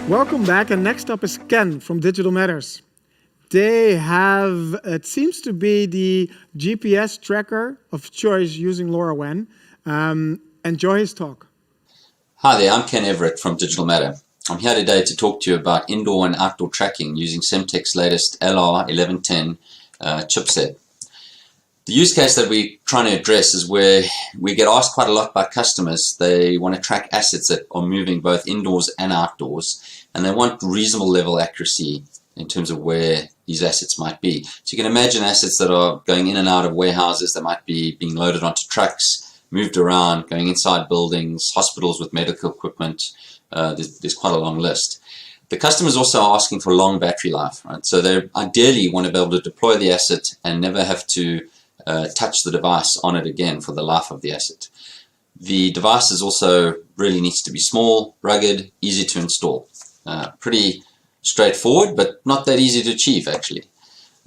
Welcome back, and next up is Ken from Digital Matters. They have, it seems to be the GPS tracker of choice using LoRaWAN. Enjoy his talk. Hi there, I'm Ken Everett from Digital Matter. I'm here today to talk to you about indoor and outdoor tracking using Semtech's latest LR1110 chipset. The use case that we're trying to address is where we get asked quite a lot by customers. They want to track assets that are moving both indoors and outdoors, and they want reasonable level accuracy in terms of where these assets might be. So you can imagine assets that are going in and out of warehouses, that might be being loaded onto trucks, moved around, going inside buildings, hospitals with medical equipment. There's quite a long list. The customers also are asking for long battery life, right? So they ideally want to be able to deploy the asset and never have to touch the device on it again for the life of the asset. The device is also really needs to be small, rugged, easy to install. Pretty straightforward, but not that easy to achieve actually.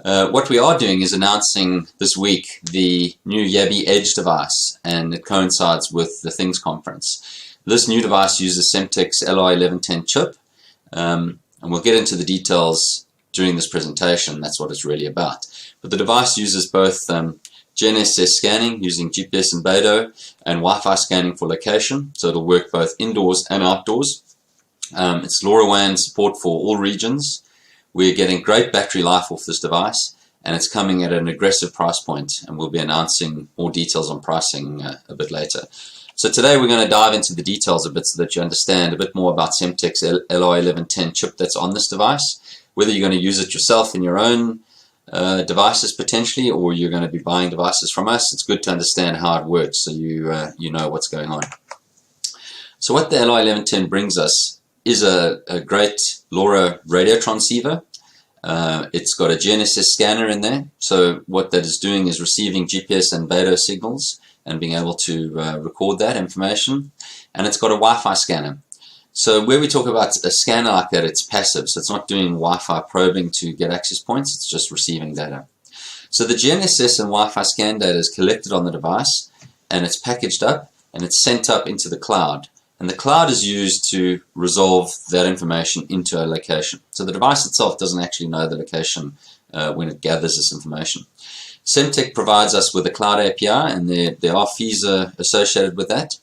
What we are doing is announcing this week the new Yabby Edge device, and it coincides with the Things conference. This new device uses Semtech's LR1110 chip, and we'll get into the details during this presentation. That's what it's really about. But the device uses both GNSS scanning using GPS and BeiDou and Wi-Fi scanning for location, so it'll work both indoors and outdoors. It's LoRaWAN support for all regions. We're getting great battery life off this device, and it's coming at an aggressive price point, and we'll be announcing more details on pricing a bit later. So today we're going to dive into the details a bit so that you understand a bit more about Semtech's LR1110 chip that's on this device, whether you're going to use it yourself in your own devices potentially, or you're going to be buying devices from us. It's good to understand how it works so you know what's going on. So what the LR1110 brings us is a great LoRa radio transceiver. It's got a GNSS scanner in there, so what that is doing is receiving GPS and BeiDou signals and being able to record that information, and it's got a Wi-Fi scanner. So where we talk about a scanner like that, it's passive, so it's not doing Wi-Fi probing to get access points, it's just receiving data. So the GNSS and Wi-Fi scan data is collected on the device, and it's packaged up, and it's sent up into the cloud. And the cloud is used to resolve that information into a location. So the device itself doesn't actually know the location when it gathers this information. Semtech provides us with a cloud API, and there are fees associated with that.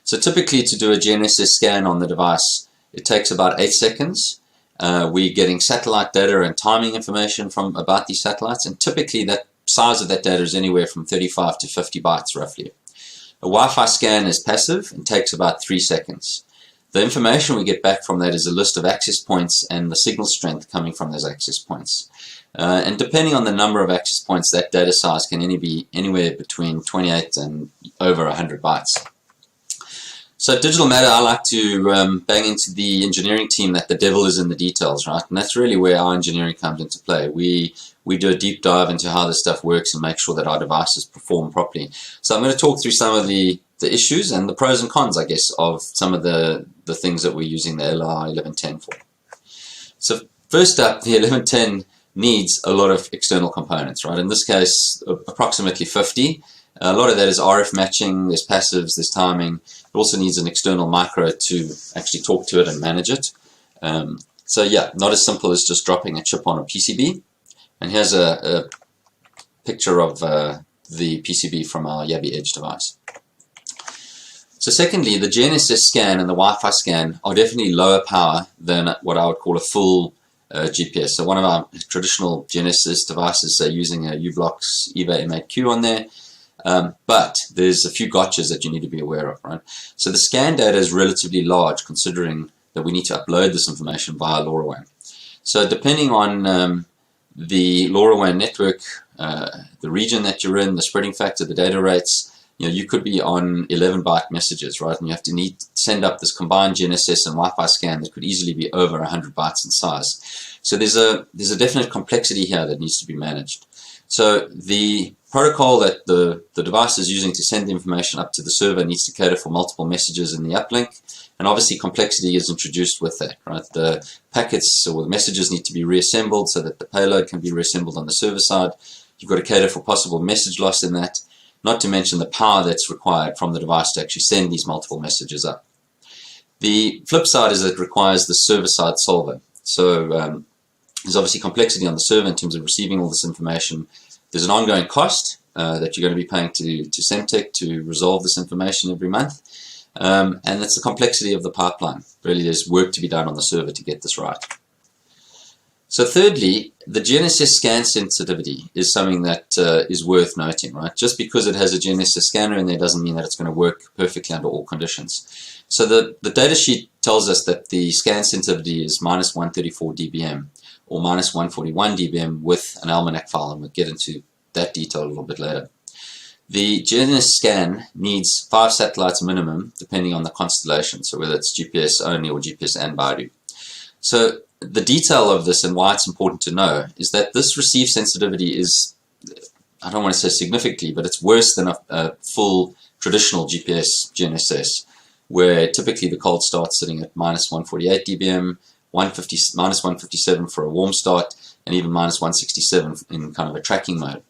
So typically to do a GNSS scan on the device, it takes about 8 seconds. We're getting satellite data and timing information from about these satellites, and typically that size of that data is anywhere from 35 to 50 bytes roughly. A Wi-Fi scan is passive and takes about 3 seconds. The information we get back from that is a list of access points and the signal strength coming from those access points. And depending on the number of access points, that data size can be anywhere between 28 and over 100 bytes. So at Digital Matter, I like to bang into the engineering team that the devil is in the details, right? And that's really where our engineering comes into play. We do a deep dive into how this stuff works and make sure that our devices perform properly. So I'm going to talk through some of the issues and the pros and cons, I guess, of some of the things that we're using the LR1110 for. So first up, the 1110 needs a lot of external components, right? In this case, approximately 50. A lot of that is RF matching, there's passives, there's timing. It also needs an external micro to actually talk to it and manage it. So yeah, not as simple as just dropping a chip on a PCB. And here's a picture of the PCB from our Yabby Edge device. So secondly, the GNSS scan and the Wi-Fi scan are definitely lower power than what I would call a full GPS. So one of our traditional GNSS devices are using a u-blox EVA M8Q on there. But there's a few gotchas that you need to be aware of, right? So the scan data is relatively large, considering that we need to upload this information via LoRaWAN. So depending on the LoRaWAN network, the region that you're in, the spreading factor, the data rates, you could be on 11 byte messages, right? And you have to send up this combined GNSS and Wi-Fi scan that could easily be over 100 bytes in size. So there's a definite complexity here that needs to be managed. So the protocol that the device is using to send the information up to the server needs to cater for multiple messages in the uplink, and obviously complexity is introduced with that, right? The packets or the messages need to be reassembled so that the payload can be reassembled on the server side. You've got to cater for possible message loss in that, not to mention the power that's required from the device to actually send these multiple messages up. The flip side is that it requires the server-side solver. So there's obviously complexity on the server in terms of receiving all this information. There's an ongoing cost that you're going to be paying to Semtech to resolve this information every month. And it's the complexity of the pipeline. Really, there's work to be done on the server to get this right. So thirdly, the GNSS scan sensitivity is something that is worth noting, right? Just because it has a GNSS scanner in there doesn't mean that it's going to work perfectly under all conditions. So the data sheet tells us that the scan sensitivity is minus 134 dBm or minus 141 dBm with an almanac file, and we'll get into that detail a little bit later. The GNSS scan needs 5 satellites minimum, depending on the constellation, so whether it's GPS only or GPS and Baidu. So the detail of this and why it's important to know is that this receive sensitivity is, I don't want to say significantly, but it's worse than a full traditional GPS GNSS, where typically the cold start's sitting at minus 148 dBm, minus 157 for a warm start, and even minus 167 in kind of a tracking mode.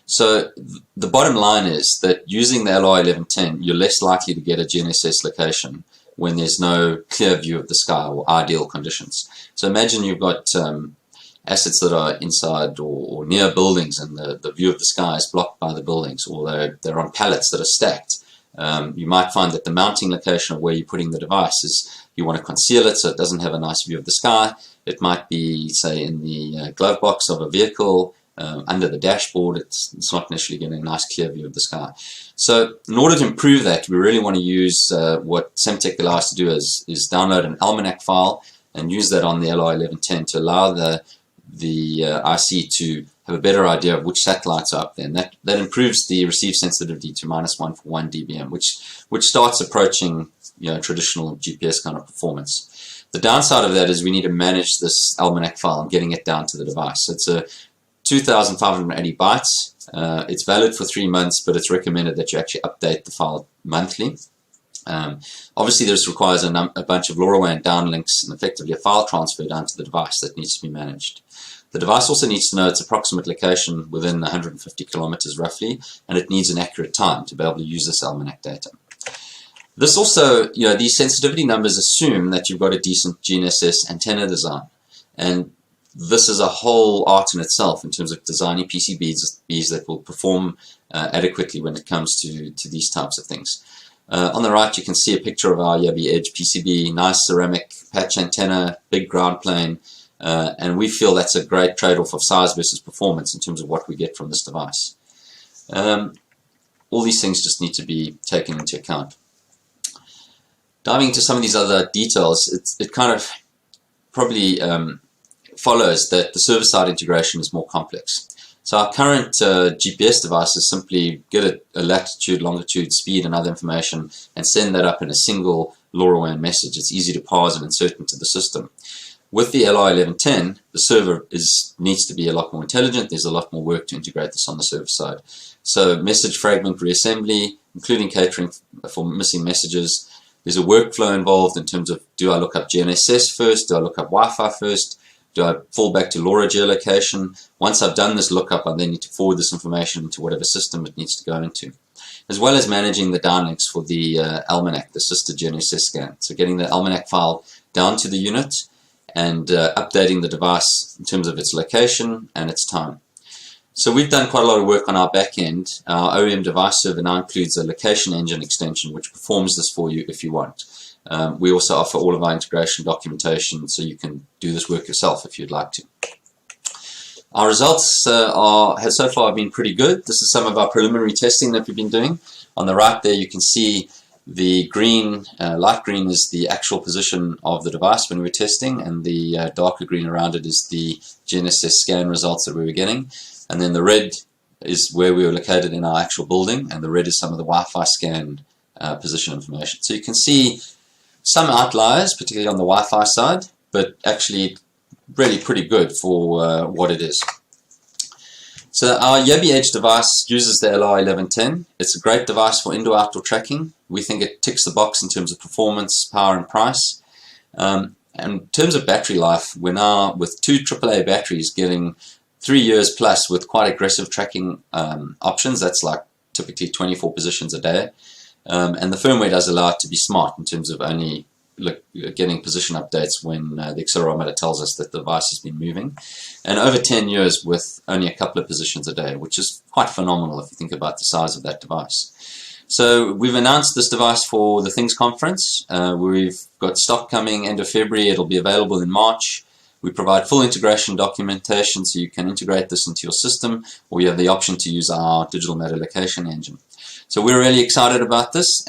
So the bottom line is that using the LR1110, you're less likely to get a GNSS location when there's no clear view of the sky or ideal conditions. So imagine you've got assets that are inside or near buildings, and the view of the sky is blocked by the buildings, or they're on pallets that are stacked. You might find that the mounting location of where you're putting the device is, you want to conceal it so it doesn't have a nice view of the sky. It might be, say, in the glove box of a vehicle, under the dashboard. It's not necessarily getting a nice clear view of the sky. So in order to improve that, we really want to use what Semtech allows us to do is download an almanac file and use that on the LR1110 to allow the IC to have a better idea of which satellites are up there. And that improves the receive sensitivity to minus 141 dBm, which starts approaching traditional GPS kind of performance. The downside of that is we need to manage this almanac file and getting it down to the device. So it's a 2,580 bytes. It's valid for 3 months, but it's recommended that you actually update the file monthly. Obviously, this requires a bunch of LoRaWAN downlinks and effectively a file transfer down to the device that needs to be managed. The device also needs to know its approximate location within 150 kilometers roughly, and it needs an accurate time to be able to use this almanac data. This also, these sensitivity numbers assume that you've got a decent GNSS antenna design, and this is a whole art in itself in terms of designing PCBs that will perform adequately when it comes to these types of things. On the right, you can see a picture of our Yabby Edge PCB, nice ceramic patch antenna, big ground plane, and we feel that's a great trade-off of size versus performance in terms of what we get from this device. All these things just need to be taken into account. Diving into some of these other details, it kind of probably follows that the server-side integration is more complex. So our current GPS devices simply get a latitude, longitude, speed, and other information and send that up in a single LoRaWAN message. It's easy to parse and insert into the system. With the LR1110, the server needs to be a lot more intelligent. There's a lot more work to integrate this on the server side. So message fragment reassembly, including catering for missing messages. There's a workflow involved in terms of, do I look up GNSS first? Do I look up Wi-Fi first? Do I fall back to LoRa geolocation? Once I've done this lookup, I then need to forward this information into whatever system it needs to go into, as well as managing the downlinks for the almanac, the sister GNSS scan. So getting the almanac file down to the unit and updating the device in terms of its location and its time. So we've done quite a lot of work on our back end. Our OEM device server now includes a location engine extension which performs this for you if you want. We also offer all of our integration documentation so you can do this work yourself if you'd like to. Our results have so far been pretty good. This is some of our preliminary testing that we've been doing. On the right there you can see the green, light green is the actual position of the device when we were testing, and the darker green around it is the GNSS scan results that we were getting. And then the red is where we were located in our actual building, and the red is some of the Wi-Fi scan position information. So you can see some outliers, particularly on the Wi-Fi side, but actually really pretty good for what it is. So our Yabby Edge device uses the LR1110. It's a great device for indoor-outdoor tracking. We think it ticks the box in terms of performance, power, and price. And in terms of battery life, we're now with 2 AAA batteries getting 3 years plus with quite aggressive tracking options. That's like typically 24 positions a day. And the firmware does allow it to be smart in terms of only getting position updates when the accelerometer tells us that the device has been moving, and over 10 years with only a couple of positions a day, which is quite phenomenal if you think about the size of that device. So we've announced this device for the Things conference. We've got stock coming end of February. It'll be available in March. We provide full integration documentation so you can integrate this into your system, or you have the option to use our digital matter location engine. So we're really excited about this.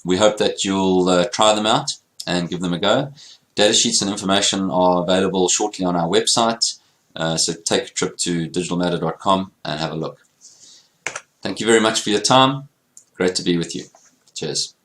We hope that you'll try them out and give them a go. Datasheets and information are available shortly on our website. So take a trip to digitalmatter.com and have a look. Thank you very much for your time. Great to be with you. Cheers.